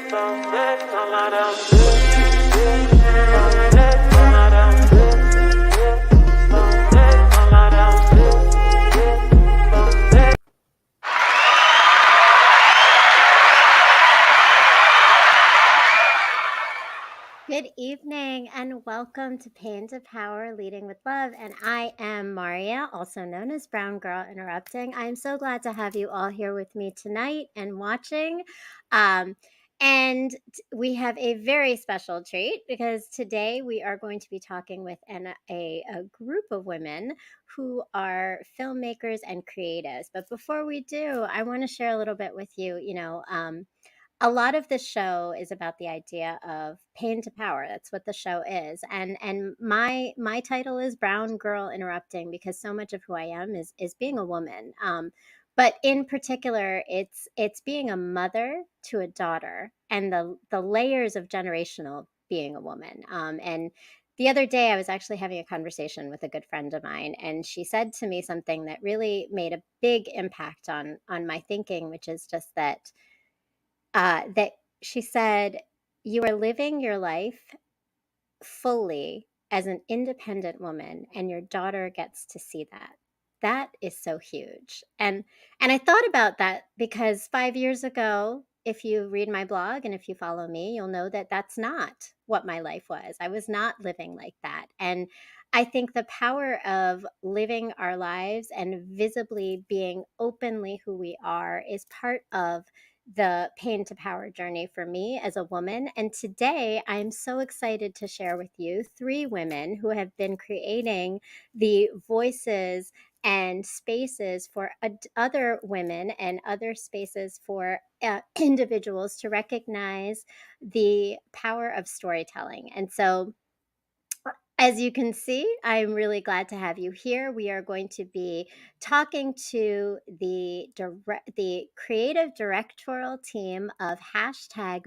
Good evening and welcome to Pain to Power Leading with Love. And I am Maria, also known as Brown Girl Interrupting. I'm so glad to have you all here with me tonight and watching. And we have a very special treat because today we are going to be talking with a group of women who are filmmakers and creatives. But before we do, I want to share a little bit with you, a lot of the show is about the idea of pain to power. That's what the show is. And my title is Brown Girl Interrupting because so much of who I am is being a woman. But in particular, it's being a mother to a daughter and the layers of generational being a woman. And the other day, I was actually having a conversation with a good friend of mine, and she said to me something that really made a big impact on my thinking, which is just that she said, "You are living your life fully as an independent woman, and your daughter gets to see that." That is so huge. And I thought about that because 5 years ago, if you read my blog and if you follow me, you'll know that that's not what my life was. I was not living like that. And I think the power of living our lives and visibly being openly who we are is part of the pain to power journey for me as a woman. And today I'm so excited to share with you 3 women who have been creating the voices and spaces for other women and other spaces for individuals to recognize the power of storytelling. And so, as you can see, I'm really glad to have you here. We are going to be talking to the creative directorial team of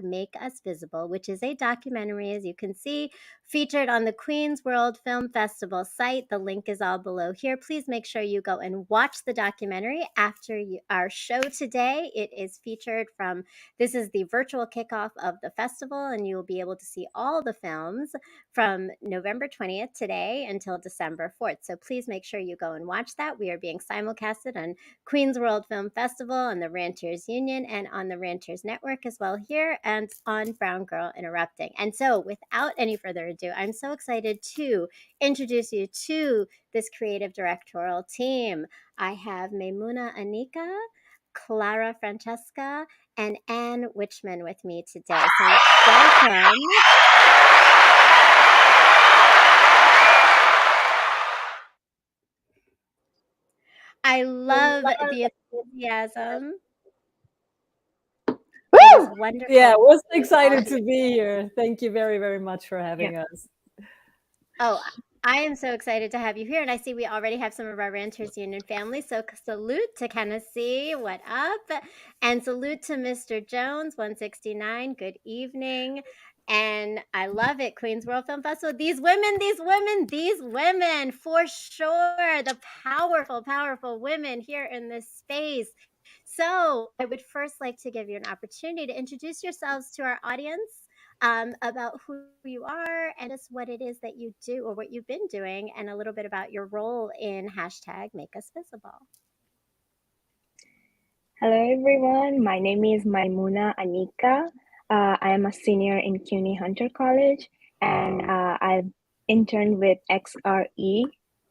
#Make Us Visible, which is a documentary, as you can see, featured on the Queens World Film Festival site. The link is all below here. Please make sure you go and watch the documentary after our show today. It is featured from, this is the virtual kickoff of the festival, and you will be able to see all the films from November 20th today until December 4th. So please make sure you go and watch that. We are being simulcasted on Queens World Film Festival, on the Ranters Union, and on the Ranters Network as well here, and on Brown Girl Interrupting. And so without any further ado, I'm so excited to introduce you to this creative directorial team. I have Maimuna Anika, Clara Francesca, and Anne Witchman with me today. So welcome. I love the enthusiasm. It is wonderful. Yeah, we're so excited to be here. Thank you very, very much for having us. Oh, I am so excited to have you here. And I see we already have some of our Ranters Union family. So salute to Tennessee. What up? And salute to Mr. Jones, 169. Good evening. And I love it. Queens World Film Festival. These women, for sure. The powerful, powerful women here in this space. So I would first like to give you an opportunity to introduce yourselves to our audience, about who you are and just what it is that you do or what you've been doing, and a little bit about your role in #Make Us Visible. Hello, everyone. My name is Maimuna Anika. I am a senior in CUNY Hunter College, and I've interned with XRE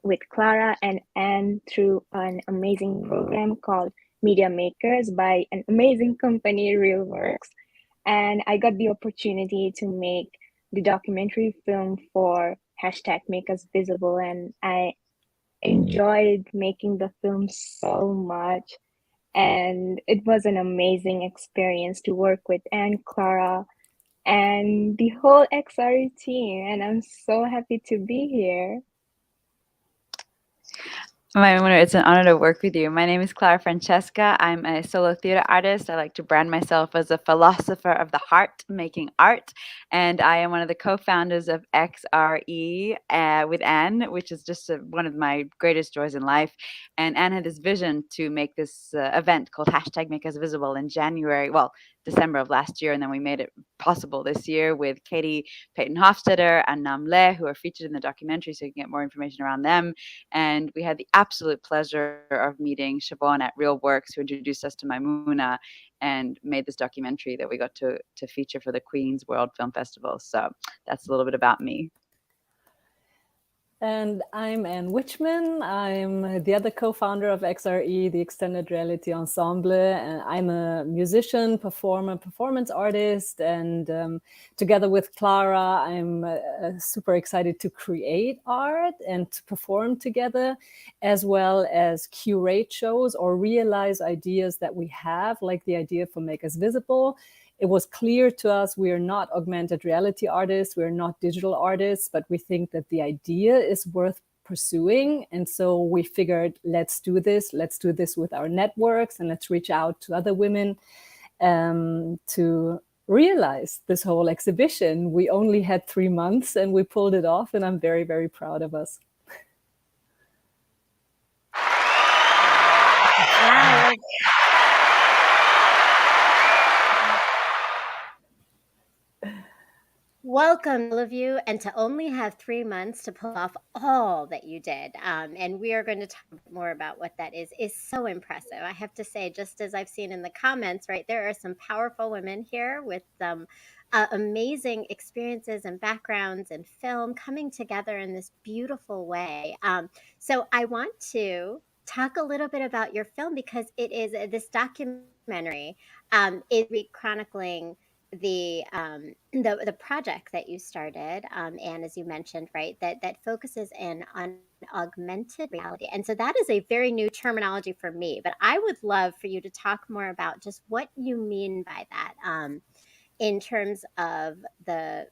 with Clara and Anne through an amazing program called Media Makers by an amazing company, RealWorks. And I got the opportunity to make the documentary film for #Make Us Visible, and I enjoyed making the film so much. And it was an amazing experience to work with Anne, Clara, and the whole XRE team. And I'm so happy to be here. It's an honor to work with you. My name is Clara Francesca. I'm a solo theater artist. I like to brand myself as a philosopher of the heart, making art. And I am one of the co-founders of XRE with Anne, which is just one of my greatest joys in life. And Anne had this vision to make this event called #Make Us Visible in January. Well, December of last year, and then we made it possible this year with Katie Peyton Hofstetter and Nam Le, who are featured in the documentary, so you can get more information around them. And we had the absolute pleasure of meeting Siobhan at Real Works, who introduced us to Maimuna and made this documentary that we got to feature for the Queen's World Film Festival. So that's a little bit about me. And I'm Anne Wichman. I'm the other co-founder of XRE, the Extended Reality Ensemble. And I'm a musician, performer, performance artist. And together with Clara, I'm super excited to create art and to perform together, as well as curate shows or realize ideas that we have, like the idea for Make Us Visible. It was clear to us we are not augmented reality artists, we're not digital artists, but we think that the idea is worth pursuing. And so we figured, let's do this with our networks, and let's reach out to other women to realize this whole exhibition. We only had 3 months and we pulled it off, and I'm very, very proud of us. Wow. Welcome, all of you, and to only have 3 months to pull off all that you did. And we are going to talk more about what that is so impressive. I have to say, just as I've seen in the comments, right, there are some powerful women here with some amazing experiences and backgrounds in film coming together in this beautiful way. So I want to talk a little bit about your film, because it is this documentary is chronicling the project that you started, and as you mentioned, right, that focuses in on augmented reality. And so that is a very new terminology for me, but I would love for you to talk more about just what you mean by that, in terms of the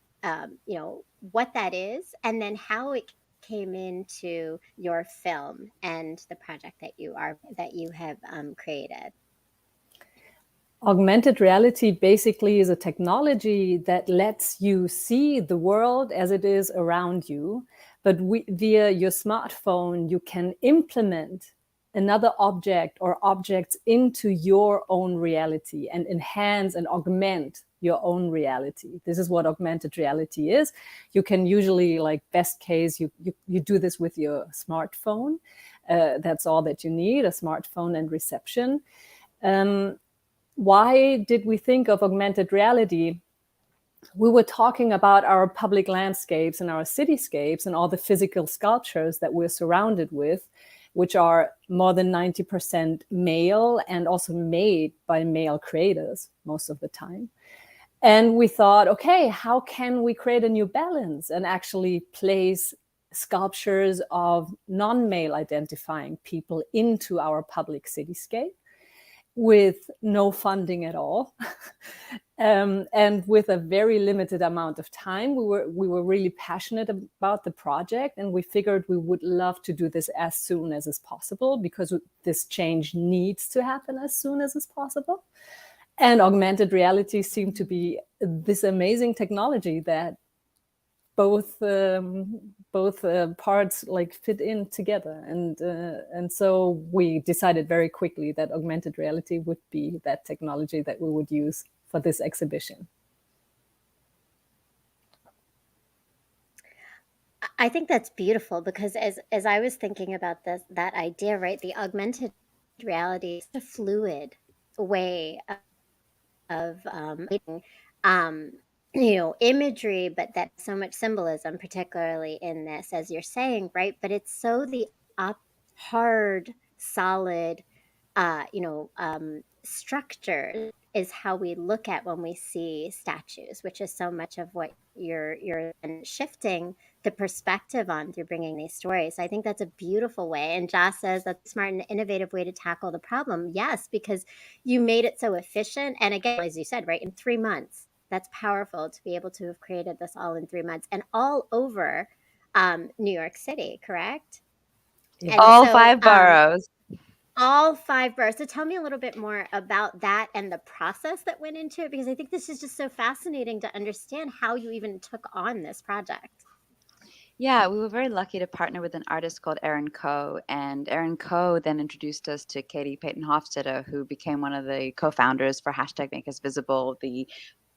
what that is, and then how it came into your film and the project that you have created. Augmented reality basically is a technology that lets you see the world as it is around you, but via your smartphone, you can implement another object or objects into your own reality and enhance and augment your own reality. This is what augmented reality is. You can usually, like best case, you do this with your smartphone. That's all that you need, a smartphone and reception. Why did we think of augmented reality? We were talking about our public landscapes and our cityscapes and all the physical sculptures that we're surrounded with, which are more than 90% male and also made by male creators most of the time. And we thought, okay, how can we create a new balance and actually place sculptures of non-male identifying people into our public cityscape with no funding at all, and with a very limited amount of time. We were really passionate about the project, and we figured we would love to do this as soon as is possible, because this change needs to happen as soon as is possible. And augmented reality seemed to be this amazing technology that both parts like fit in together, and so we decided very quickly that augmented reality would be that technology that we would use for this exhibition. I think that's beautiful, because as I was thinking about that idea, right, the augmented reality is a fluid way of imagery, but that's so much symbolism, particularly in this, as you're saying, right? But it's so the hard, solid, structure is how we look at when we see statues, which is so much of what you're shifting the perspective on through bringing these stories. I think that's a beautiful way. And Josh says that's a smart and innovative way to tackle the problem. Yes, because you made it so efficient. And again, as you said, right, in 3 months, that's powerful to be able to have created this all in 3 months and all over New York City, correct? Yeah. And All so, 5 boroughs. all 5 boroughs. So tell me a little bit more about that and the process that went into it, because I think this is just so fascinating to understand how you even took on this project. Yeah, we were very lucky to partner with an artist called Erin Coe, and Erin Coe then introduced us to Katie Payton Hofstede, who became one of the co-founders for hashtag Make Us Visible, the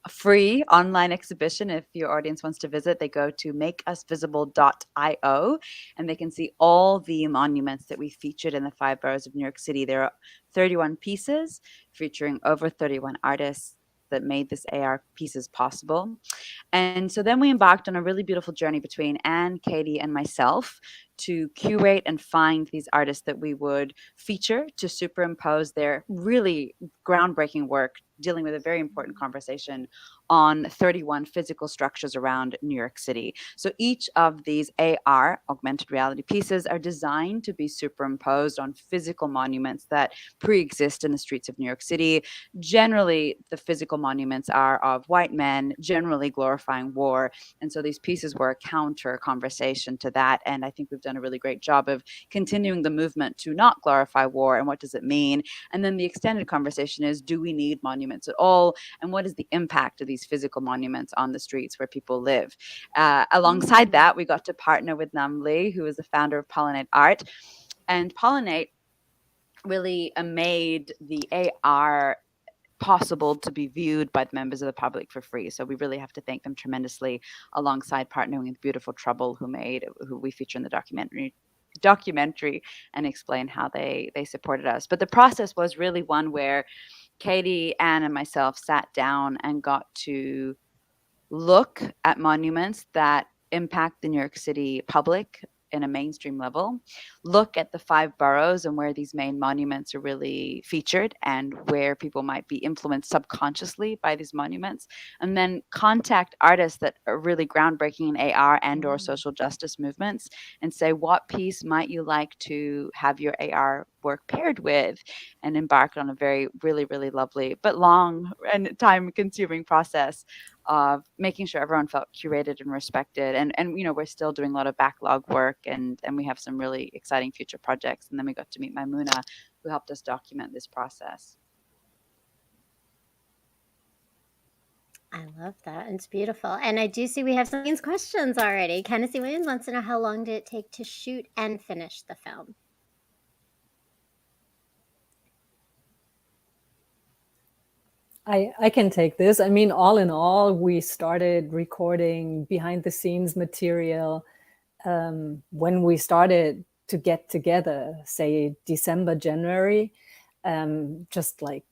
free online exhibition. If your audience wants to visit, they go to makeusvisible.io and they can see all the monuments that we featured in the 5 boroughs of New York City. There are 31 pieces featuring over 31 artists that made this AR pieces possible. And so then we embarked on a really beautiful journey between Anne, Katie, and myself to curate and find these artists that we would feature to superimpose their really groundbreaking work dealing with a very important conversation on 31 physical structures around New York City. So each of these AR, augmented reality pieces, are designed to be superimposed on physical monuments that pre exist in the streets of New York City. Generally, the physical monuments are of white men, generally glorifying war. And so these pieces were a counter conversation to that. And I think we've done a really great job of continuing the movement to not glorify war and what does it mean. And then the extended conversation is, do we need monuments at all? And what is the impact of these physical monuments on the streets where people live? Alongside that, we got to partner with Nam Lee, who is the founder of Pollinate Art. And Pollinate really made the AR possible to be viewed by the members of the public for free. So we really have to thank them tremendously, alongside partnering with Beautiful Trouble, who we feature in the documentary and explain how they supported us. But the process was really one where Katie, Anne, and myself sat down and got to look at monuments that impact the New York City public in a mainstream level, look at the 5 boroughs and where these main monuments are really featured and where people might be influenced subconsciously by these monuments, and then contact artists that are really groundbreaking in AR and or social justice movements and say, what piece might you like to have your AR work paired with, and embark on a very, really, really lovely but long and time consuming process of making sure everyone felt curated and respected. And we're still doing a lot of backlog work, and we have some really exciting future projects. And then we got to meet Maimuna, who helped us document this process. I love that. It's beautiful. And I do see we have some questions already. Kennedy Williams wants to know, how long did it take to shoot and finish the film? I can take this. I mean, all in all, we started recording behind the scenes material when we started to get together, say December, January, just like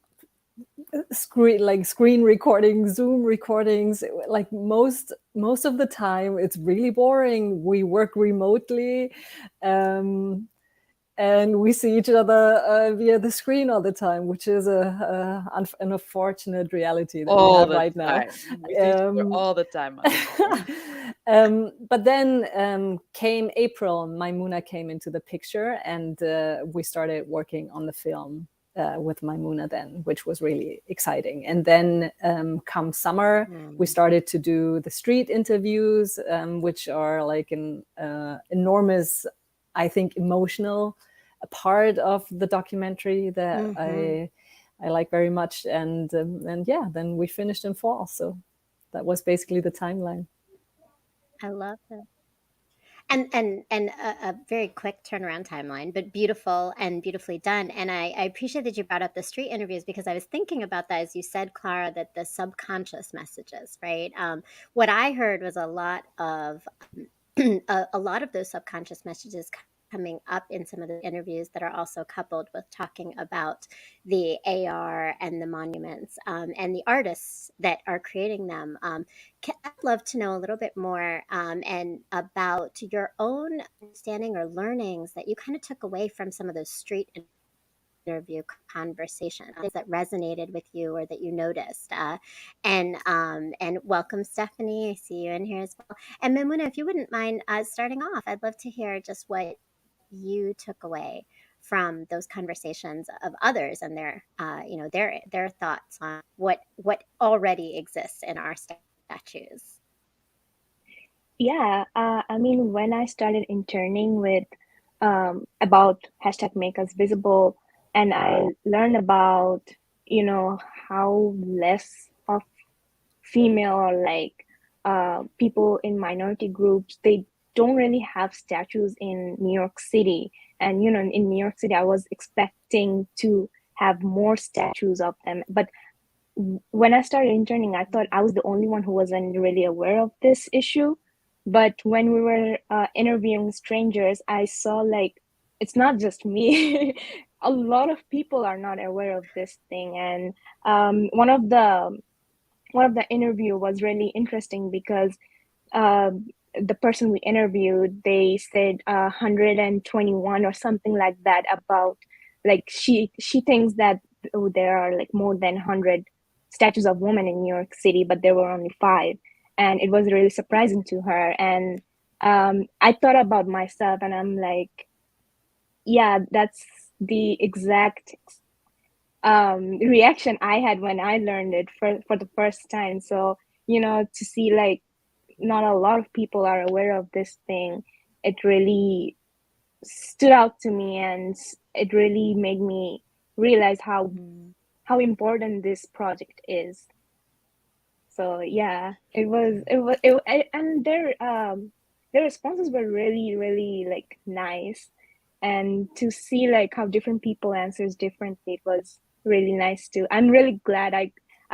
screen recordings, Zoom recordings. Like most of the time, it's really boring. We work remotely. And we see each other via the screen all the time, which is an unfortunate reality that we have right now. All the time. But then came April, Maimuna came into the picture, and we started working on the film with Maimuna then, which was really exciting. And then come summer, we started to do the street interviews, which are like an enormous, I think, emotional part of the documentary that I like very much. And yeah, then we finished in fall. So that was basically the timeline. I love that. And a very quick turnaround timeline, but beautiful and beautifully done. And I appreciate that you brought up the street interviews, because I was thinking about that as you said, Clara, that the subconscious messages, right? What I heard was a lot of a lot of those subconscious messages coming up in some of the interviews that are also coupled with talking about the AR and the monuments and the artists that are creating them. I'd love to know a little bit more and about your own understanding or learnings that you kind of took away from some of those street interview conversation, things that resonated with you or that you noticed. And welcome, Stephanie. I see you in here as well. And Mimuna, if you wouldn't mind starting off, I'd love to hear just what you took away from those conversations of others and their their thoughts on what already exists in our statues. Yeah, I mean, when I started interning with about hashtag Make Us Visible, and I learned about, how less of female or like people in minority groups, they don't really have statues in New York City. And, in New York City, I was expecting to have more statues of them. But when I started interning, I thought I was the only one who wasn't really aware of this issue. But when we were interviewing strangers, I saw like it's not just me. A lot of people are not aware of this thing. And one of the interview was really interesting because uh, the person we interviewed, they said 121 or something like that about like she thinks that there are like more than 100 statues of women in New York City, but there were only five, and it was really surprising to her. And I thought about myself, and I'm like, yeah, that's the exact reaction I had when I learned it for the first time. So to see like not a lot of people are aware of this thing, it really stood out to me, and it really made me realize how important this project is. So yeah, and their responses were really, really like nice, and to see like how different people answers differently, it was really nice too. I'm really glad I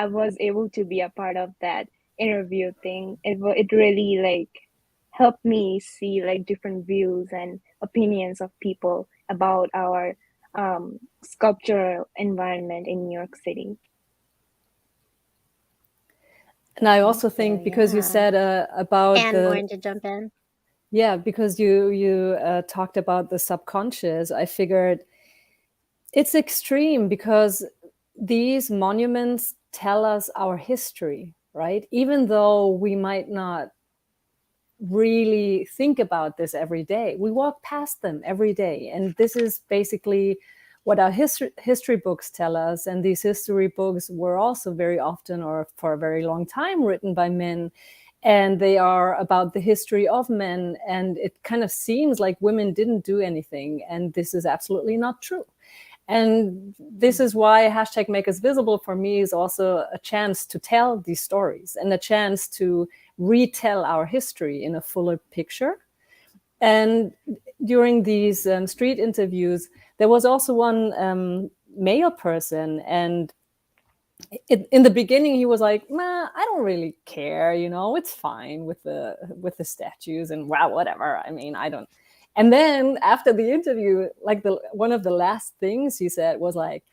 was able to be a part of that interview thing. It really like helped me see like different views and opinions of people about our sculptural environment in New York City. And I Thank also think you. because you Yeah. said about Anne, going to jump in? yeah, because you talked about the subconscious, I figured it's extreme because these monuments tell us our history, right? Even though we might not really think about this every day, we walk past them every day. And this is basically what our history books tell us. And these history books were also very often, or for a very long time, written by men. And they are about the history of men. And it kind of seems like women didn't do anything. And this is absolutely not true. And this is why hashtag Make Us Visible for me is also a chance to tell these stories and a chance to retell our history in a fuller picture. And during these street interviews, there was also one male person, and in the beginning he was like, "Nah, I don't really care, it's fine with the statues, and wow, whatever. I mean, I don't." And then after the interview, like one of the last things he said was like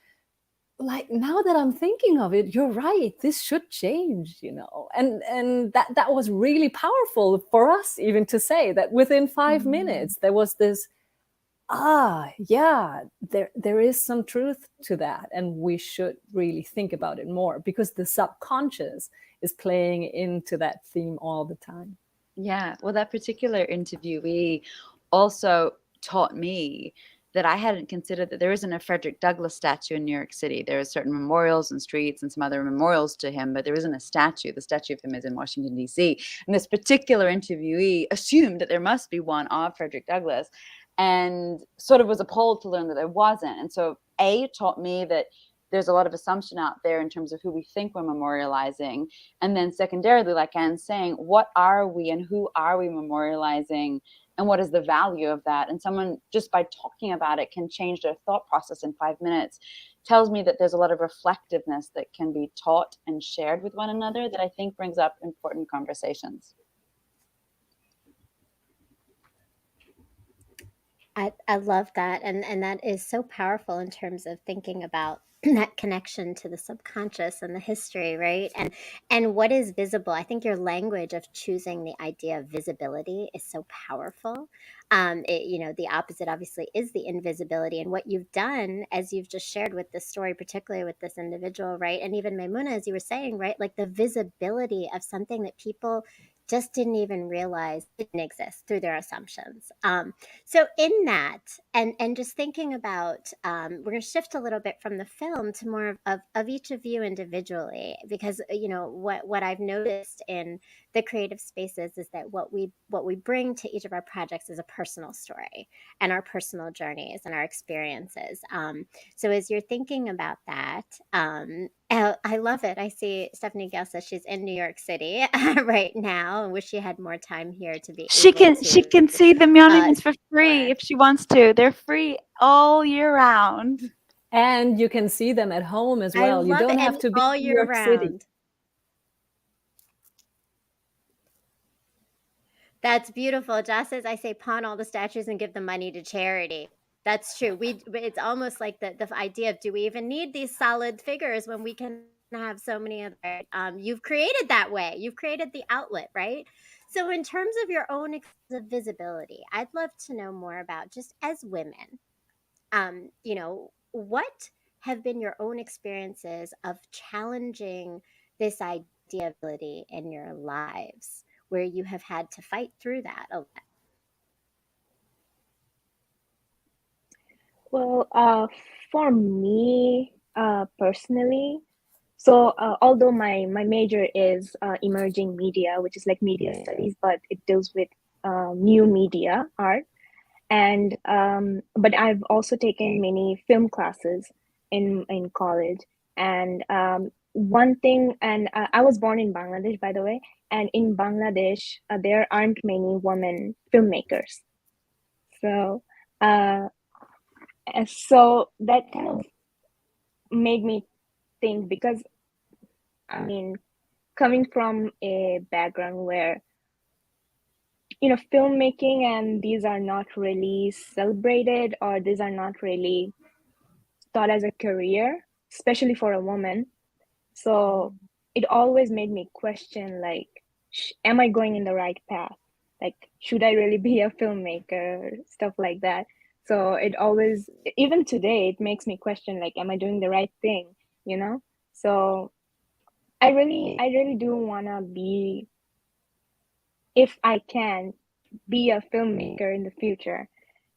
now that I'm thinking of it, you're right, this should change, and that was really powerful for us, even to say that within 5 minutes there was this, yeah, there is some truth to that, and we should really think about it more, because the subconscious is playing into that theme all the time. Yeah, well, that particular interviewee also taught me that I hadn't considered that there isn't a Frederick Douglass statue in New York City. There are certain memorials and streets and some other memorials to him, but there isn't a statue. The statue of him is in Washington, D.C. And this particular interviewee assumed that there must be one of Frederick Douglass, and sort of was appalled to learn that there wasn't. And so A, taught me that there's a lot of assumption out there in terms of who we think we're memorializing. And then secondarily, like Anne's saying, what are we and who are we memorializing, and what is the value of that? And someone, just by talking about it, can change their thought process in 5 minutes. Tells me that there's a lot of reflectiveness that can be taught and shared with one another that I think brings up important conversations. I love that, and that is so powerful in terms of thinking about that connection to the subconscious and the history, right? And what is visible. I think your language of choosing the idea of visibility is so powerful. The opposite obviously is the invisibility, and what you've done, as you've just shared with this story, particularly with this individual, right? And even Maimuna, as you were saying, right? Like the visibility of something that people just didn't even realize didn't exist through their assumptions. So in that, and just thinking about, we're going to shift a little bit from the film to more of each of you individually, because what I've noticed in the creative spaces is that what we bring to each of our projects is a personal story and our personal journeys and our experiences. So as you're thinking about that, Oh, I love it. I see Stephanie Gale says she's in New York City right now. I wish she had more time here to be able She to can see the monuments for free tour. if she wants to. They're free all year round. And you can see them at home as I well. You love don't it, have and to be all in New year York City. round. That's beautiful. Josh says, I say pawn all the statues and give the money to charity. That's true. It's almost like the idea of, do we even need these solid figures when we can have so many other you've created that way. You've created the outlet, right? So in terms of your own visibility, I'd love to know more about, just as women, what have been your own experiences of challenging this idea of ability in your lives, where you have had to fight through that a lot? Well, for me, personally, so although my major is emerging media, which is like media studies, but it deals with new media art, and but I've also taken many film classes in college, and one thing, and I was born in Bangladesh, by the way, and in Bangladesh there aren't many women filmmakers, so. And so that kind of made me think, because I mean, coming from a background where, filmmaking and these are not really celebrated, or these are not really thought as a career, especially for a woman. So it always made me question, like, am I going in the right path? Like, should I really be a filmmaker? Stuff like that. So it always, even today, it makes me question, like, am I doing the right thing? You know? So I really do wanna be, if I can, be a filmmaker in the future.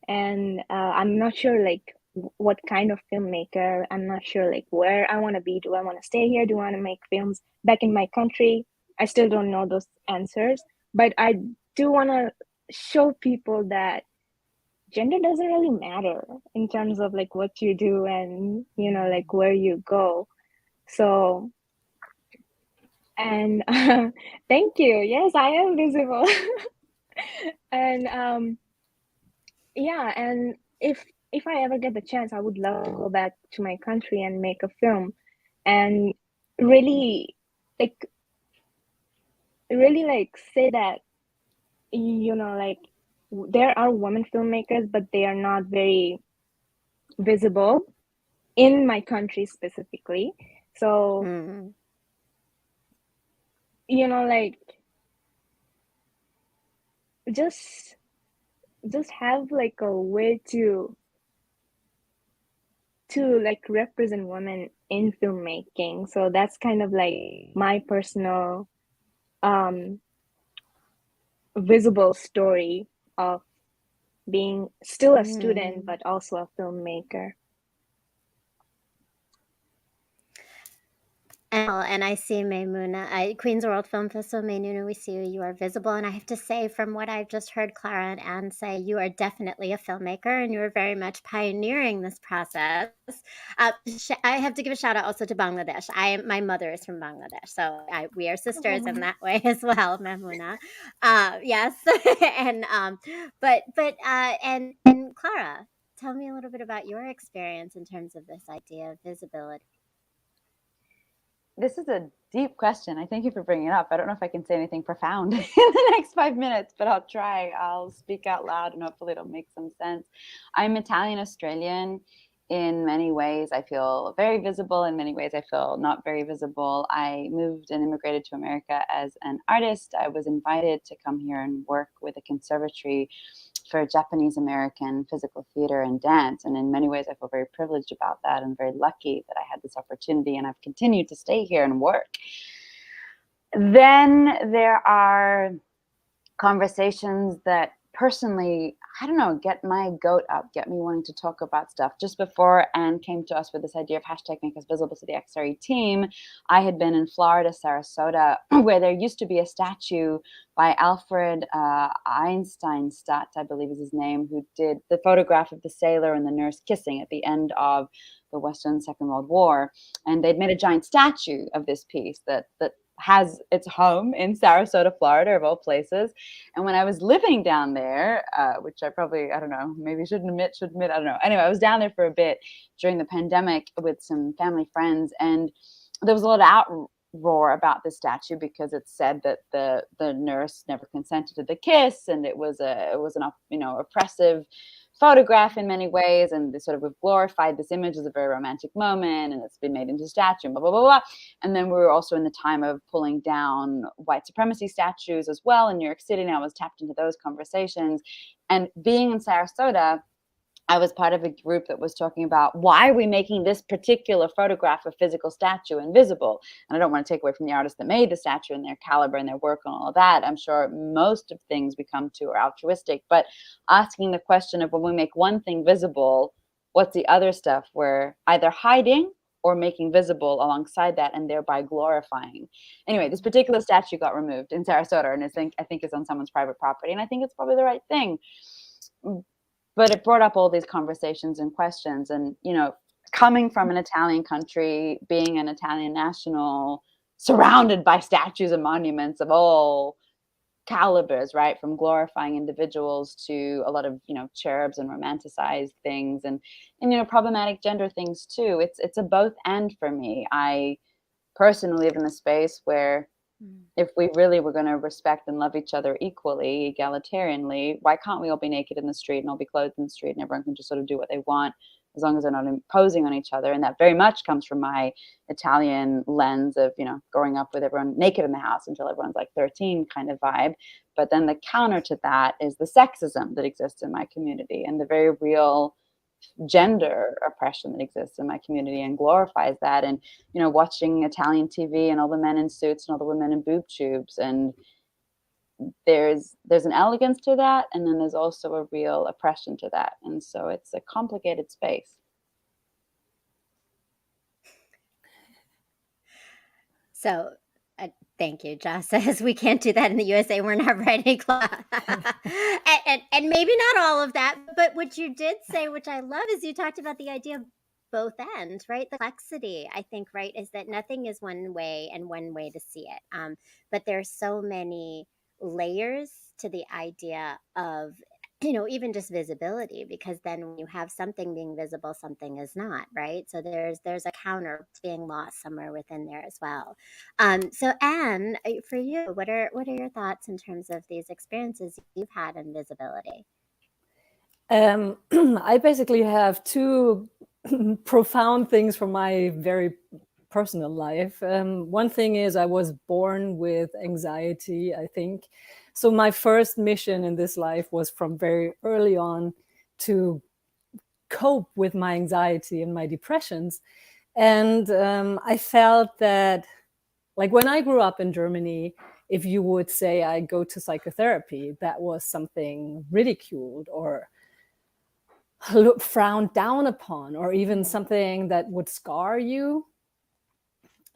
And I'm not sure, like, what kind of filmmaker. I'm not sure, like, where I want to be. Do I want to stay here? Do I want to make films back in my country? I still don't know those answers, but I do want to show people that gender doesn't really matter in terms of, like, what you do, and like, where you go. So, and thank you. Yes, I am visible. And yeah, and if I ever get the chance, I would love to go back to my country and make a film, and really, like, say that, like, there are women filmmakers, but they are not very visible in my country specifically. So, Mm. like, just have, like, a way to like represent women in filmmaking. So that's kind of like my personal visible story of being still a student, Mm. but also a filmmaker. And I see Maymuna, Queen's World Film Festival, Maynuna, we see you. You are visible. And I have to say, from what I've just heard Clara and Anne say, you are definitely a filmmaker, and you are very much pioneering this process. I have to give a shout out also to Bangladesh. My mother is from Bangladesh, so we are sisters in that way as well, Maymuna. Yes, and and Clara, tell me a little bit about your experience in terms of this idea of visibility. This is a deep question. I thank you for bringing it up. I don't know if I can say anything profound in the next 5 minutes, but I'll try. I'll speak out loud and hopefully it'll make some sense. I'm Italian Australian. In many ways, I feel very visible. In many ways, I feel not very visible. I moved and immigrated to America as an artist. I was invited to come here and work with a conservatory for Japanese American physical theater and dance. And in many ways, I feel very privileged about that and very lucky that I had this opportunity, and I've continued to stay here and work. Then there are conversations that personally, I don't know, get my goat up, get me wanting to talk about stuff. Just before Anne came to us with this idea of hashtag Make Us Visible to the XRE team, I had been in Florida, Sarasota, where there used to be a statue by Alfred Einsteinstadt, I believe is his name, who did the photograph of the sailor and the nurse kissing at the end of the Western Second World War, and they'd made a giant statue of this piece that has its home in Sarasota, Florida, of all places. And when I was living down there, which I probably, I don't know, maybe should admit, I don't know. Anyway, I was down there for a bit during the pandemic with some family friends, and there was a lot of outroar about this statue because it said that the nurse never consented to the kiss, and it was an oppressive photograph in many ways, and they sort of have glorified this image as a very romantic moment, and it's been made into a statue, and blah, blah, blah, blah. And then we were also in the time of pulling down white supremacy statues as well in New York City, and I was tapped into those conversations. And being in Sarasota, I was part of a group that was talking about why are we making this particular photograph of physical statue invisible? And I don't want to take away from the artists that made the statue and their caliber and their work and all of that. I'm sure most of things we come to are altruistic, but asking the question of when we make one thing visible, what's the other stuff we're either hiding or making visible alongside that and thereby glorifying? Anyway, this particular statue got removed in Sarasota, and I think it's on someone's private property, and I think it's probably the right thing. But it brought up all these conversations and questions. And, coming from an Italian country, being an Italian national, surrounded by statues and monuments of all calibers, right? From glorifying individuals to a lot of, cherubs and romanticized things and problematic gender things too. It's a both and for me. I personally live in a space where if we really were going to respect and love each other equally, egalitarianly, why can't we all be naked in the street and all be clothed in the street and everyone can just sort of do what they want as long as they're not imposing on each other? And that very much comes from my Italian lens of, growing up with everyone naked in the house until everyone's like 13 kind of vibe. But then the counter to that is the sexism that exists in my community and the very real gender oppression that exists in my community and glorifies that. And watching Italian TV and all the men in suits and all the women in boob tubes, and there's an elegance to that, and then there's also a real oppression to that, and so it's a complicated space. So thank you. Joss says we can't do that in the USA. We're not ready. and maybe not all of that, but what you did say, which I love, is you talked about the idea of both ends, right? The complexity, I think, right, is that nothing is one way and one way to see it. But there's so many layers to the idea of even just visibility, because then when you have something being visible, something is not, right? So there's a counter to being lost somewhere within there as well. So Anne, for you, what are your thoughts in terms of these experiences you've had in visibility? I basically have two profound things from my very personal life. One thing is I was born with anxiety, I think. So my first mission in this life was from very early on to cope with my anxiety and my depressions. And I felt that, like, when I grew up in Germany, if you would say I go to psychotherapy, that was something ridiculed or frowned down upon, or even something that would scar you.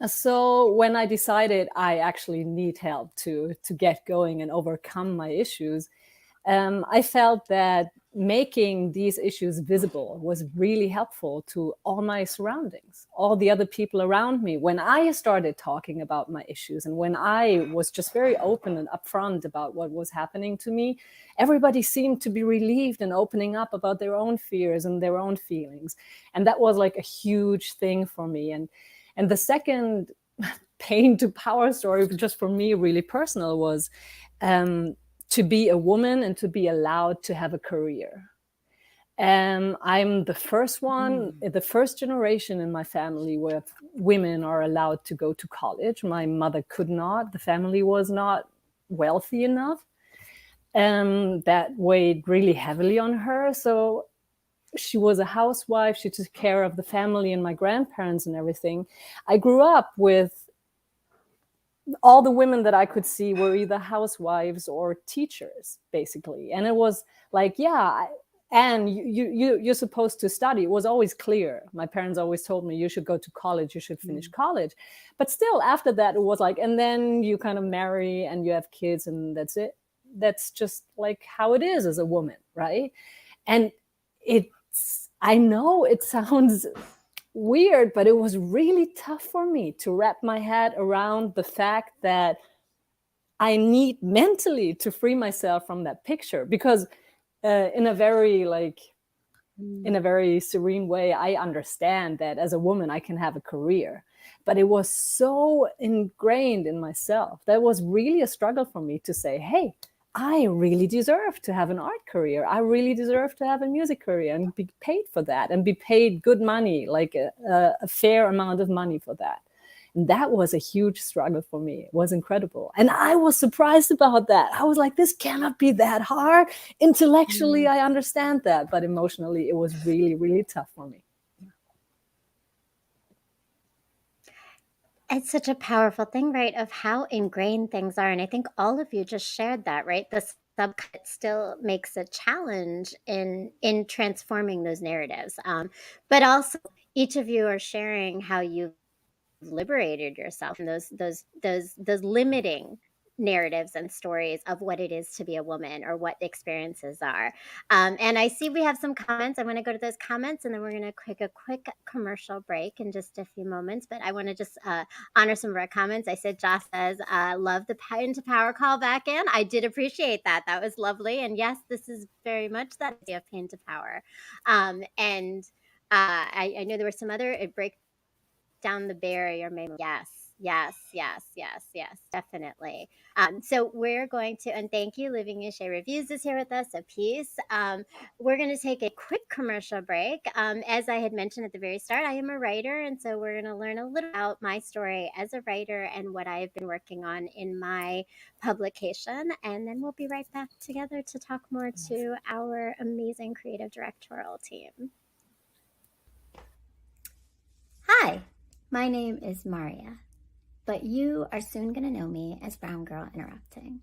So when I decided I actually need help to get going and overcome my issues, I felt that making these issues visible was really helpful to all my surroundings, all the other people around me. When I started talking about my issues and when I was just very open and upfront about what was happening to me, everybody seemed to be relieved and opening up about their own fears and their own feelings. And that was like a huge thing for me. And the second pain to power story, just for me, really personal, was to be a woman and to be allowed to have a career. I'm the first one, the first generation in my family where women are allowed to go to college. My mother could not. The family was not wealthy enough. That weighed really heavily on her. So she was a housewife. She took care of the family and my grandparents and everything. I grew up with all the women that I could see were either housewives or teachers, basically. And it was like, yeah, and you're supposed to study. It was always clear. My parents always told me, you should go to college, you should finish college. But still, after that, it was like, and then you kind of marry and you have kids and that's it. That's just like how it is as a woman, right? And I know it sounds weird, but it was really tough for me to wrap my head around the fact that I need mentally to free myself from that picture, because in a very in a very serene way, I understand that as a woman I can have a career. But it was so ingrained in myself that was really a struggle for me to say, hey, I really deserve to have an art career. I really deserve to have a music career and be paid for that, and be paid good money, like a fair amount of money for that. And that was a huge struggle for me. It was incredible. And I was surprised about that. I was like, this cannot be that hard. Intellectually, I understand that, but emotionally, it was really, really tough for me. It's such a powerful thing, right, of how ingrained things are. And I think all of you just shared that, right? The subcut still makes a challenge in transforming those narratives. But also, each of you are sharing how you've liberated yourself from those limiting narratives and stories of what it is to be a woman or what experiences are. And I see we have some comments. I want to go to those comments, and then we're going to take a quick commercial break in just a few moments. But I want to just honor some of our comments. I said, Josh says, love the into power call back in. I did appreciate that. That was lovely. And yes, this is very much that idea of pain to power. And I know there were some other break down the barrier, maybe. Yes, definitely. So we're going to, and thank you, Living Shea Reviews is here with us, a piece. We're going to take a quick commercial break. As I had mentioned at the very start, I am a writer, and so we're going to learn a little about my story as a writer and what I've been working on in my publication, and then we'll be right back together to talk more to our amazing creative directorial team. Hi, my name is Maria, but you are soon going to know me as Brown Girl Interrupting.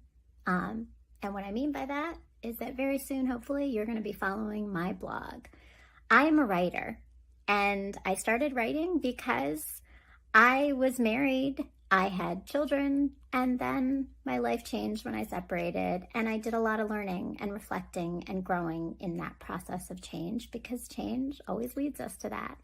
And what I mean by that is that very soon, hopefully, you're going to be following my blog. I am a writer, and I started writing because I was married, I had children, and then my life changed when I separated, and I did a lot of learning and reflecting and growing in that process of change, because change always leads us to that.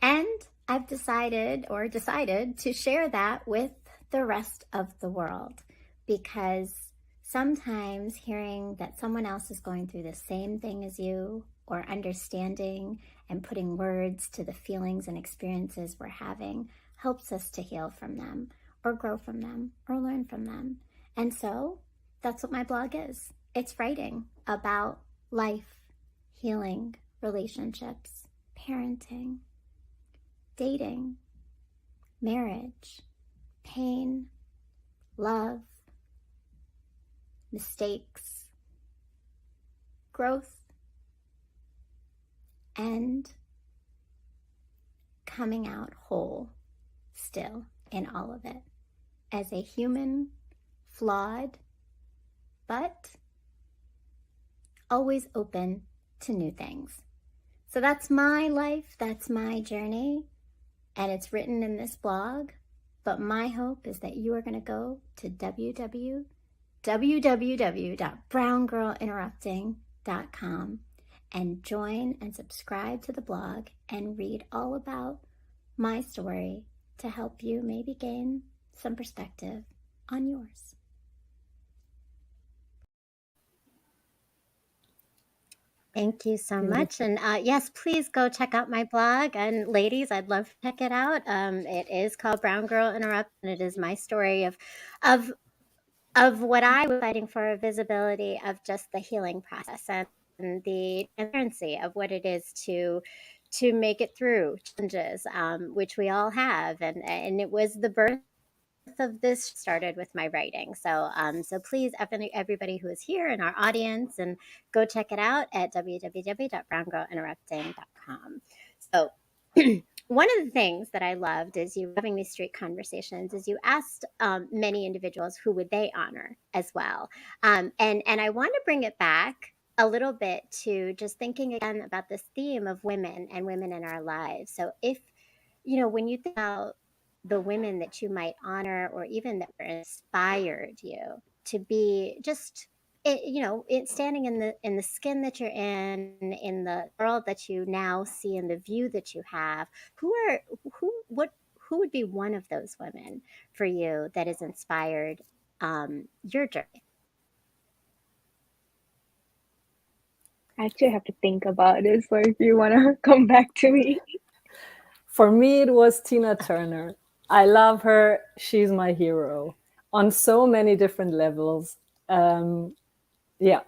And I've decided to share that with the rest of the world, because sometimes hearing that someone else is going through the same thing as you, or understanding and putting words to the feelings and experiences we're having, helps us to heal from them, or grow from them, or learn from them. And so that's what my blog is. It's writing about life, healing, relationships, parenting, dating, marriage, pain, love, mistakes, growth, and coming out whole still in all of it as a human, flawed, but always open to new things. So that's my life, that's my journey, and it's written in this blog. But my hope is that you are going to go to www.browngirlinterrupting.com and join and subscribe to the blog and read all about my story to help you maybe gain some perspective on yours. Thank you so much. And yes, please go check out my blog. And ladies, I'd love to check it out. It is called Brown Girl Interrupt, and it is my story of what I was fighting for, a visibility of just the healing process and the transparency of what it is to make it through challenges, which we all have. And it was the birth of this started with my writing. So please, everybody who is here in our audience, and go check it out at www.browngirlinterrupting.com. So one of the things that I loved is you having these street conversations is you asked many individuals who would they honor as well. And I want to bring it back a little bit to just thinking again about this theme of women and women in our lives. So if, when you think about the women that you might honor, or even that were inspired you to be just it standing in the skin that you're in the world that you now see and the view that you have, who are who would be one of those women for you that has inspired your journey? I actually have to think about it. So if you want to come back to me. For me, it was Tina Turner. I love her. She's my hero on so many different levels. Yeah,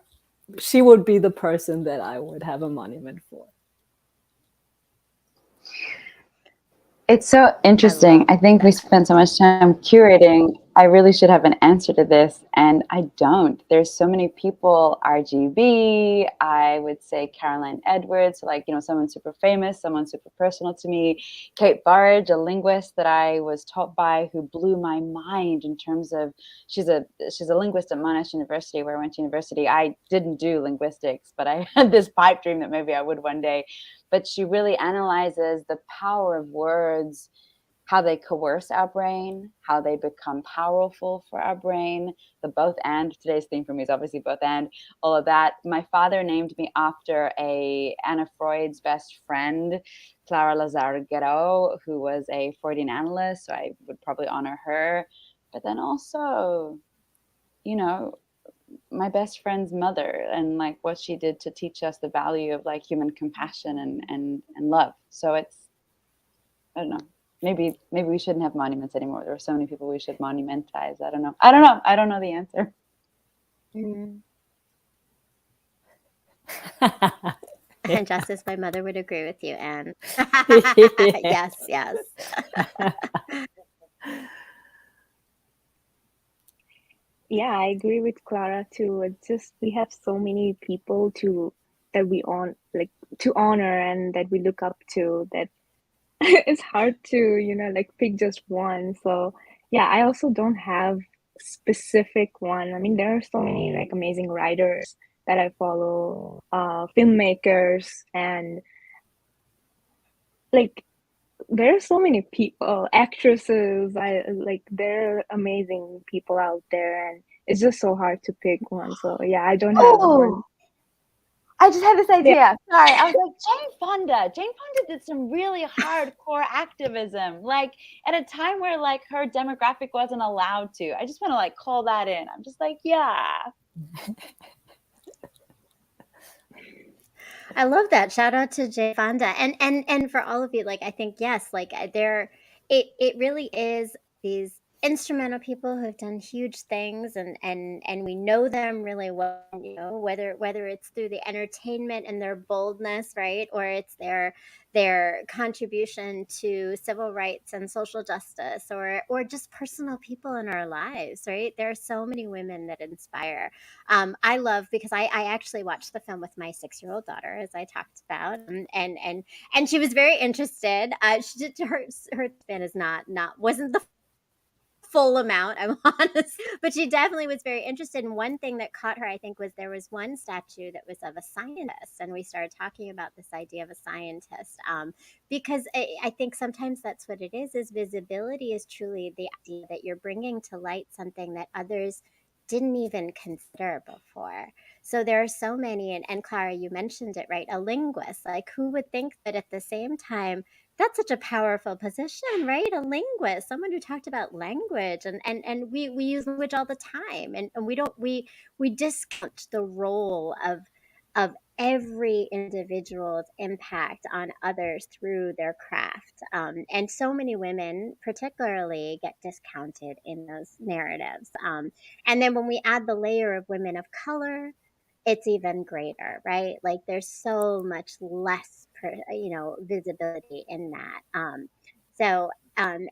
she would be the person that I would have a monument for. It's so I interesting. love I think we that. spend so much time curating. I really should have an answer to this, and I don't. There's so many people, RGB, I would say Caroline Edwards, like, someone super famous, someone super personal to me. Kate Burridge, a linguist that I was taught by, who blew my mind in terms of, she's a linguist at Monash University, where I went to university. I didn't do linguistics, but I had this pipe dream that maybe I would one day. But she really analyzes the power of words, how they coerce our brain, how they become powerful for our brain, the both and. Today's theme for me is obviously both and, all of that. My father named me after Anna Freud's best friend, Clara Lazar-Guerreau, who was a Freudian analyst, so I would probably honor her. But then also, my best friend's mother, and like what she did to teach us the value of like human compassion and love. So it's, I don't know, maybe we shouldn't have monuments anymore. There are so many people we should monumentize. I don't know the answer. Mm. And Justice, my mother would agree with you, Anne. Yeah. Yes, yes. Yeah, I agree with Clara too. It's just we have so many people that we to honor and that we look up to, that it's hard to, like pick just one. So yeah, I also don't have specific one. I mean, there are so many like amazing writers that I follow, filmmakers, and like there are so many people, actresses. I like there are amazing people out there, and it's just so hard to pick one. So yeah, I don't have one. Oh, I just had this Yeah, idea. Sorry, I was like, Jane Fonda. Jane Fonda did some really hardcore activism, like at a time where like her demographic wasn't allowed to. I just want to like call that in. I'm just like, yeah. I love that. Shout out to Jay Fonda. And for all of you, like I think yes, like it really is these instrumental people who have done huge things, and we know them really well, whether it's through the entertainment and their boldness, right? Or it's their contribution to civil rights and social justice, or just personal people in our lives, right? There are so many women that inspire. I love, because I actually watched the film with my 6-year-old daughter, as I talked about, and she was very interested. She did her span is not wasn't the full amount, I'm honest, but she definitely was very interested. And one thing that caught her, I think, was there was one statue that was of a scientist, and we started talking about this idea of a scientist, because I think sometimes that's what it is visibility is truly the idea that you're bringing to light something that others didn't even consider before. So there are so many, and Clara, you mentioned it, right? A linguist, like who would think that at the same time that's such a powerful position, right? A linguist, someone who talked about language, and we use language all the time, and we discount the role of every individual's impact on others through their craft. And so many women, particularly, get discounted in those narratives. And then when we add the layer of women of color, it's even greater, right? Like there's so much less, visibility in that.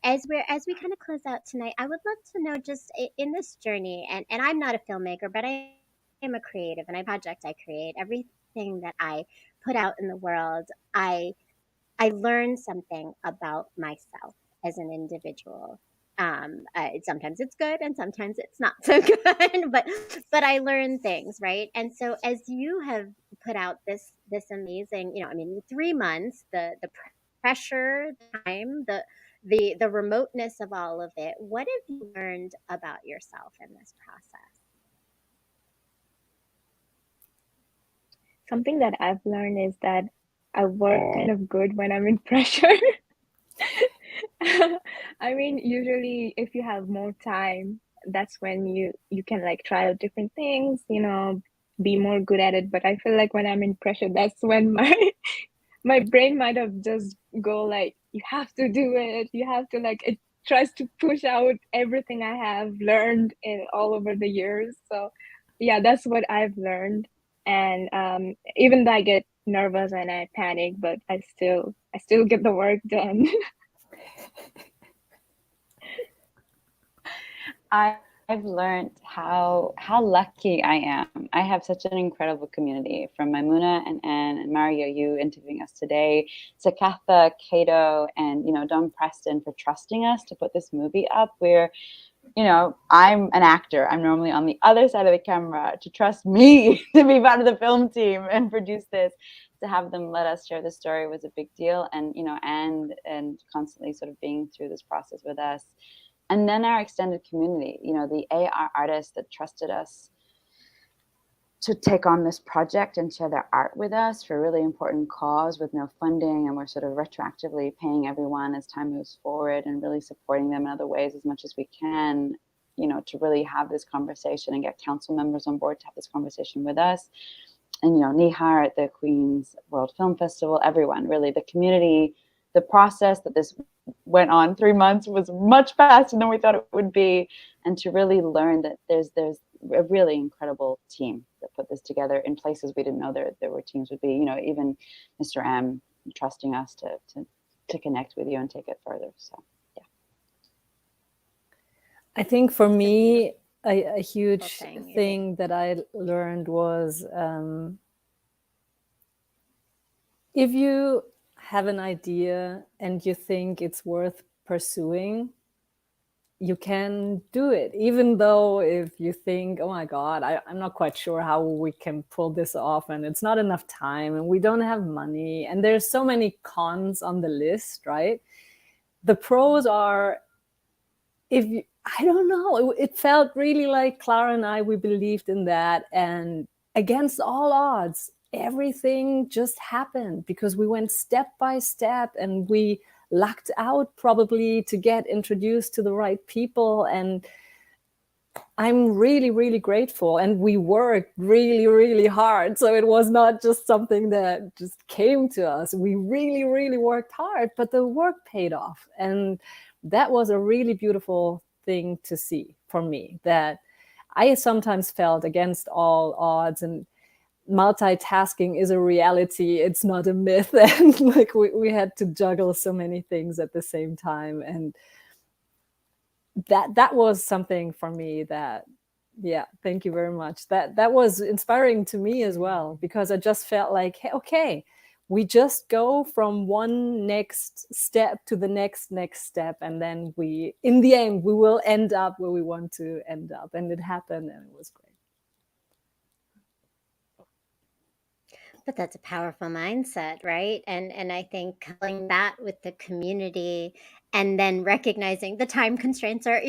As we kind of close out tonight, I would love to know, just in this journey, and I'm not a filmmaker, but I am a creative, and I project I create everything that I put out in the world. I learn something about myself as an individual. Sometimes it's good and sometimes it's not so good, but I learn things, right? And so as you have put out this amazing, 3 months, the pressure, the time, the remoteness of all of it, what have you learned about yourself in this process? something that I've learned is that I work kind of good when I'm in pressure. I mean, usually if you have more time, that's when you can like try out different things, be more good at it. But I feel like when I'm in pressure, that's when my my brain might have just go like, you have to do it. You have to like it tries to push out everything I have learned in all over the years. So yeah, that's what I've learned. And even though I get nervous and I panic, but I still get the work done. I've learned how lucky I am. I have such an incredible community, from Maimuna and Anne and Mario, you interviewing us today, Sakatha, Cato, and Don Preston for trusting us to put this movie up. Where I'm an actor. I'm normally on the other side of the camera. To trust me to be part of the film team and produce this, to have them let us share the story was a big deal. And and constantly sort of being through this process with us. And then our extended community, the AR artists that trusted us to take on this project and share their art with us for a really important cause with no funding. And we're sort of retroactively paying everyone as time moves forward and really supporting them in other ways as much as we can, to really have this conversation and get council members on board to have this conversation with us. And, Nihar at the Queen's World Film Festival, everyone, really, the community, the process that this went on 3 months was much faster than we thought it would be. And to really learn that there's a really incredible team that put this together in places we didn't know there were teams would be, even Mr. M trusting us to connect with you and take it further. So, yeah. I think for me, a huge thing that I learned was if you have an idea and you think it's worth pursuing, you can do it, even though if you think, oh my God, I'm not quite sure how we can pull this off, and it's not enough time, and we don't have money, and there's so many cons on the list, right? The pros are, I don't know, it felt really like Clara and I, we believed in that, and against all odds, everything just happened because we went step by step, and we lucked out probably to get introduced to the right people. And I'm really, really grateful. And we worked really, really hard. So it was not just something that just came to us. We really, really worked hard, but the work paid off. And that was a really beautiful thing to see for me, that I sometimes felt against all odds, and multitasking is a reality. It's not a myth. And like we had to juggle so many things at the same time. And that was something for me that, yeah, thank you very much. That was inspiring to me as well, because I just felt like, hey, okay, we just go from one next step to the next step. And then in the end, we will end up where we want to end up. And it happened, and it was great. But that's a powerful mindset, right? And I think coupling that with the community, and then recognizing the time constraints are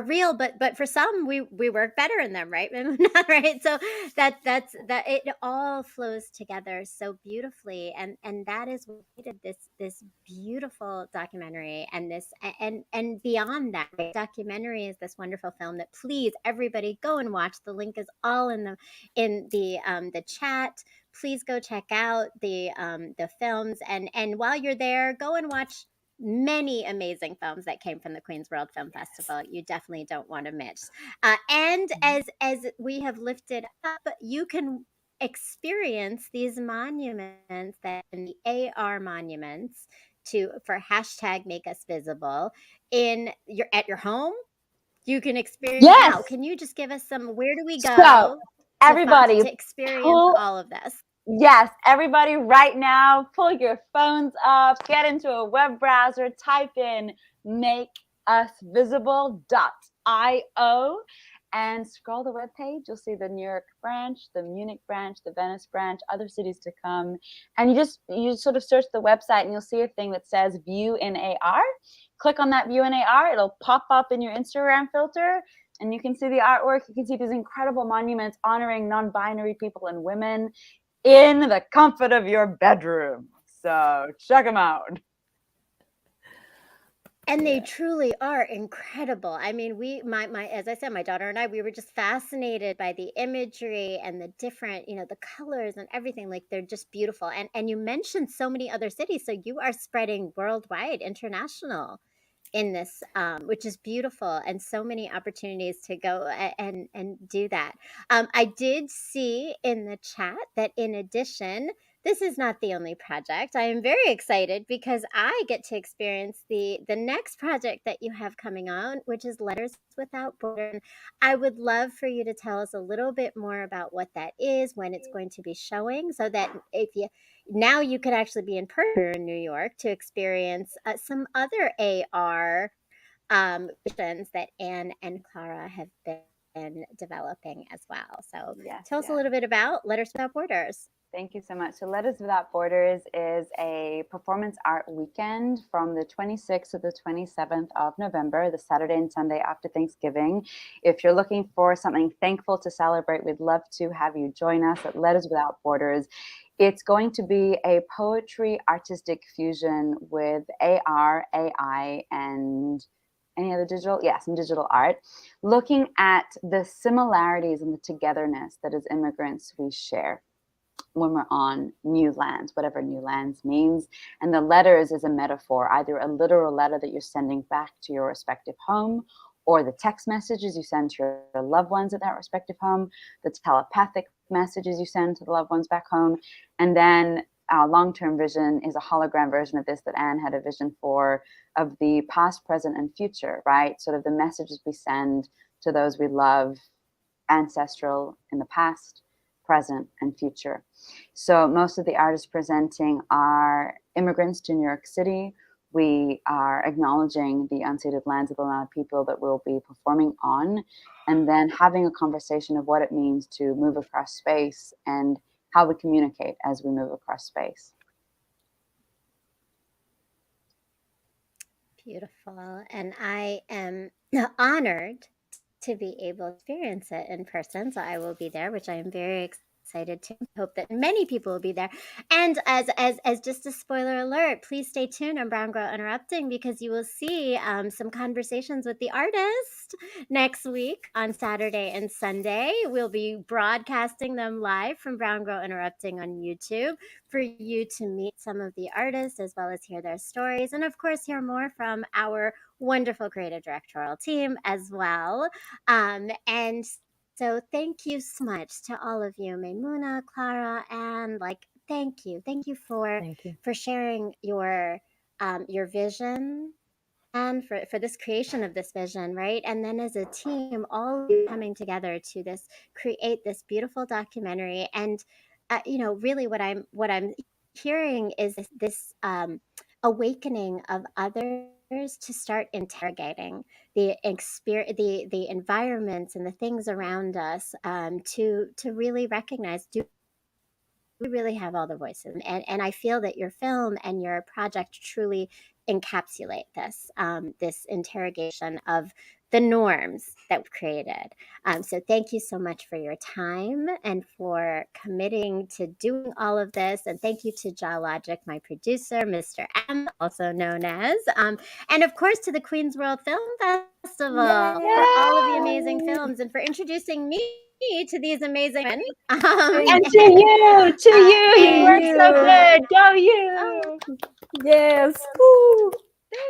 real, but for some we work better in them, right? Right? So that's it all flows together so beautifully, and that is what created this beautiful documentary. And and beyond that, right? Documentary is this wonderful film that, please everybody, go and watch. The link is all in the chat. Please go check out the films, and while you're there, go and watch many amazing films that came from the Queen's World Film Festival. You definitely don't want to miss. And as we have lifted up, you can experience these monuments, that in the AR monuments, for hashtag Make Us Visible, at your home. You can experience now. Yes. Can you just give us some? Where do we So go everybody, to experience all of this? Yes, everybody right now, pull your phones up, get into a web browser, type in makeusvisible.io, and scroll the webpage. You'll see the New York branch, the Munich branch, the Venice branch, other cities to come. And you sort of search the website, and you'll see a thing that says View in AR. Click on that View in AR. It'll pop up in your Instagram filter, and you can see the artwork. You can see these incredible monuments honoring non-binary people and women. in the comfort of your bedroom. So check them out. And they truly are incredible. I mean, my as I said, my daughter and I, we were just fascinated by the imagery and the different, the colors and everything. Like they're just beautiful. And you mentioned so many other cities, so you are spreading worldwide, international in this, which is beautiful, and so many opportunities to go and do that. I did see in the chat that in addition, this is not the only project. I am very excited because I get to experience the next project that you have coming on, which is Letters Without Borders. I would love for you to tell us a little bit more about what that is, when it's going to be showing, so that if you now you could actually be in person in New York to experience some other AR visions that Anne and Clara have been developing as well. So Yes, tell us a little bit about Letters Without Borders. Thank you so much. So Letters Without Borders is a performance art weekend from the 26th to the 27th of November, the Saturday and Sunday after Thanksgiving. If you're looking for something thankful to celebrate, we'd love to have you join us at Letters Without Borders. It's going to be a poetry artistic fusion with AR, AI, and any other digital? Yes, and digital art, looking at the similarities and the togetherness that as immigrants we share when we're on new lands, whatever new lands means. And the letters is a metaphor, either a literal letter that you're sending back to your respective home, or the text messages you send to your loved ones at that respective home, the telepathic messages you send to the loved ones back home. And then our long-term vision is a hologram version of this that Anne had a vision for, of the past, present, and future, right? Sort of the messages we send to those we love, ancestral in the past, present, and future. So most of the artists presenting are immigrants to New York City. We are acknowledging the unceded lands of the Land people that we'll be performing on, and then having a conversation of what it means to move across space and how we communicate as we move across space. Beautiful. And I am honored to be able to experience it in person. So I will be there, which I am very excited to. Hope that many people will be there. And as just a spoiler alert, please stay tuned on Brown Girl Interrupting, because you will see some conversations with the artist next week on Saturday and Sunday. We'll be broadcasting them live from Brown Girl Interrupting on YouTube for you to meet some of the artists as well as hear their stories, and of course hear more from our wonderful creative directorial team as well. And so thank you so much to all of you, Maimuna, Clara, and thank you for Thank you. sharing your vision and for this creation of this vision, right? And then as a team, all of you coming together to create this beautiful documentary. And really what I'm hearing is this awakening of others to start interrogating the experience, the environments and the things around us, to really recognize, do we really have all the voices? And I feel that your film and your project truly encapsulate this interrogation of the norms that we've created. So thank you so much for your time and for committing to doing all of this. And thank you to Logic, my producer, Mr. M, also known as, and of course to the Queen's World Film Festival for all of the amazing Yay! films and for introducing me to these amazing women. And to you, you And work so good. Go oh, you. Yes. Woo.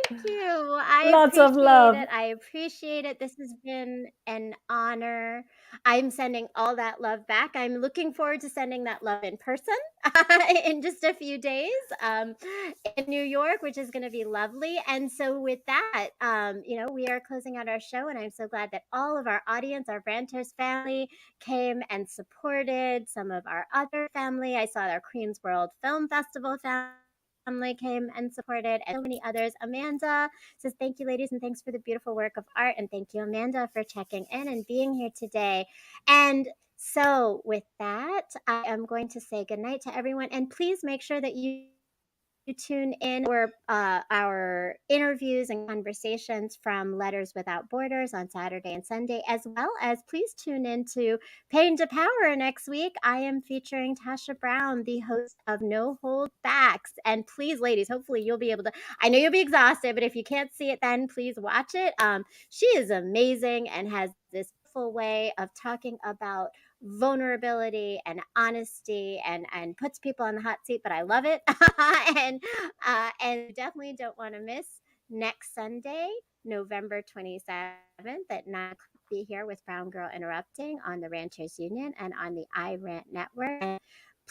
thank you. I Lots of appreciate love. it. I appreciate it. This has been an honor. I'm sending all that love back. I'm looking forward to sending that love in person in just a few days in New York, which is going to be lovely. And so, with that, we are closing out our show, and I'm so glad that all of our audience, our Ranters family, came and supported some of our other family. I saw our Queen's World Film Festival family came and supported, and so many others. Amanda says, thank you, ladies, and thanks for the beautiful work of art. And thank you, Amanda, for checking in and being here today. And so with that, I am going to say goodnight to everyone. And please make sure that you tune in for our interviews and conversations from Letters Without Borders on Saturday and Sunday, as well as please tune in to Pain to Power next week. I am featuring Tasha Brown, the host of No Hold Backs. And please, ladies, hopefully you'll be able to, I know you'll be exhausted, but if you can't see it then, please watch it. She is amazing and has this full way of talking about vulnerability and honesty and puts people on the hot seat, but I love it. And definitely don't want to miss next Sunday, November 27th at 9 o'clock. Be here with Brown Girl Interrupting on the Ranchers Union and on the iRant Network. And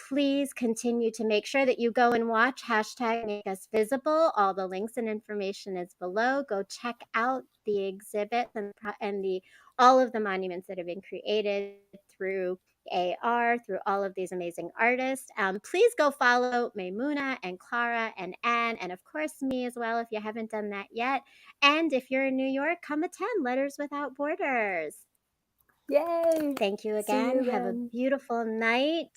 please continue to make sure that you go and watch hashtag Make Us Visible. All the links and information is below. Go check out the exhibit and the all of the monuments that have been created through AR, through all of these amazing artists. Please go follow Maymuna and Clara and Anne, and of course me as well if you haven't done that yet. And if you're in New York, come attend Letters Without Borders. Yay! Thank you again. Have a beautiful night.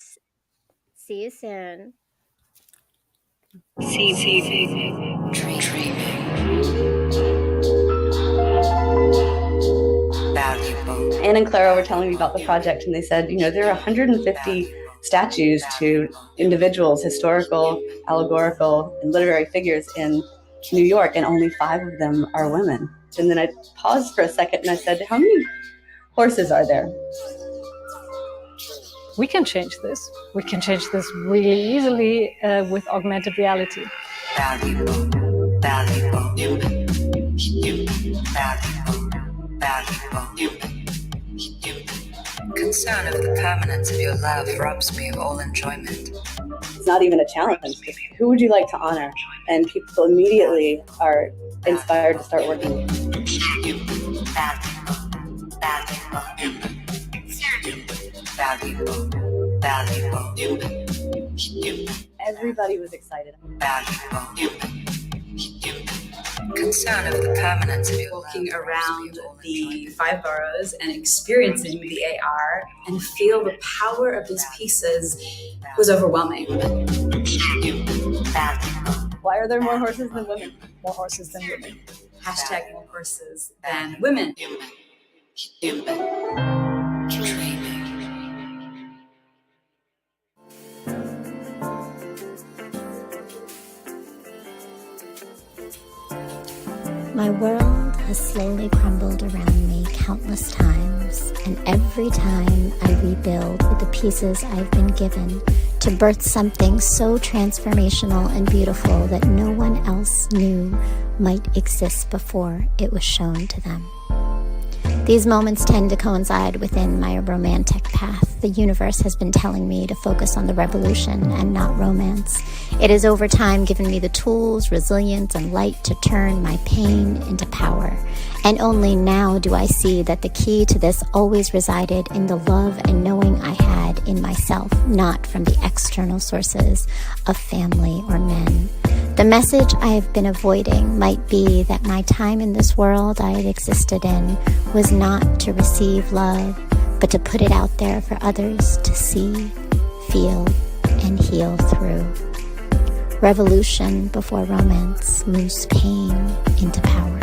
See you soon. Anne and Clara were telling me about the project, and they said, there are 150 statues to individuals, historical, allegorical, and literary figures in New York, and only 5 of them are women. And then I paused for a second and I said, how many horses are there? We can change this. We can change this really easily with augmented reality. Concern of the permanence of your love robs me of all enjoyment. It's not even a challenge. Who would you like to honor? And people immediately are inspired to start working. Everybody was excited. Concern of the permanence of your walking around the 5 boroughs and experiencing the AR and feel the power of these pieces was overwhelming. Why are there more horses than women? More horses than women. Hashtag more horses than women. My world has slowly crumbled around me countless times, and every time I rebuild with the pieces I've been given to birth something so transformational and beautiful that no one else knew might exist before it was shown to them. These moments tend to coincide within my romantic path. The universe has been telling me to focus on the revolution and not romance. It has over time given me the tools, resilience, and light to turn my pain into power. And only now do I see that the key to this always resided in the love and knowing I had in myself, not from the external sources of family or men. The message I have been avoiding might be that my time in this world I had existed in was not to receive love, but to put it out there for others to see, feel, and heal through. Revolution before romance moves pain into power.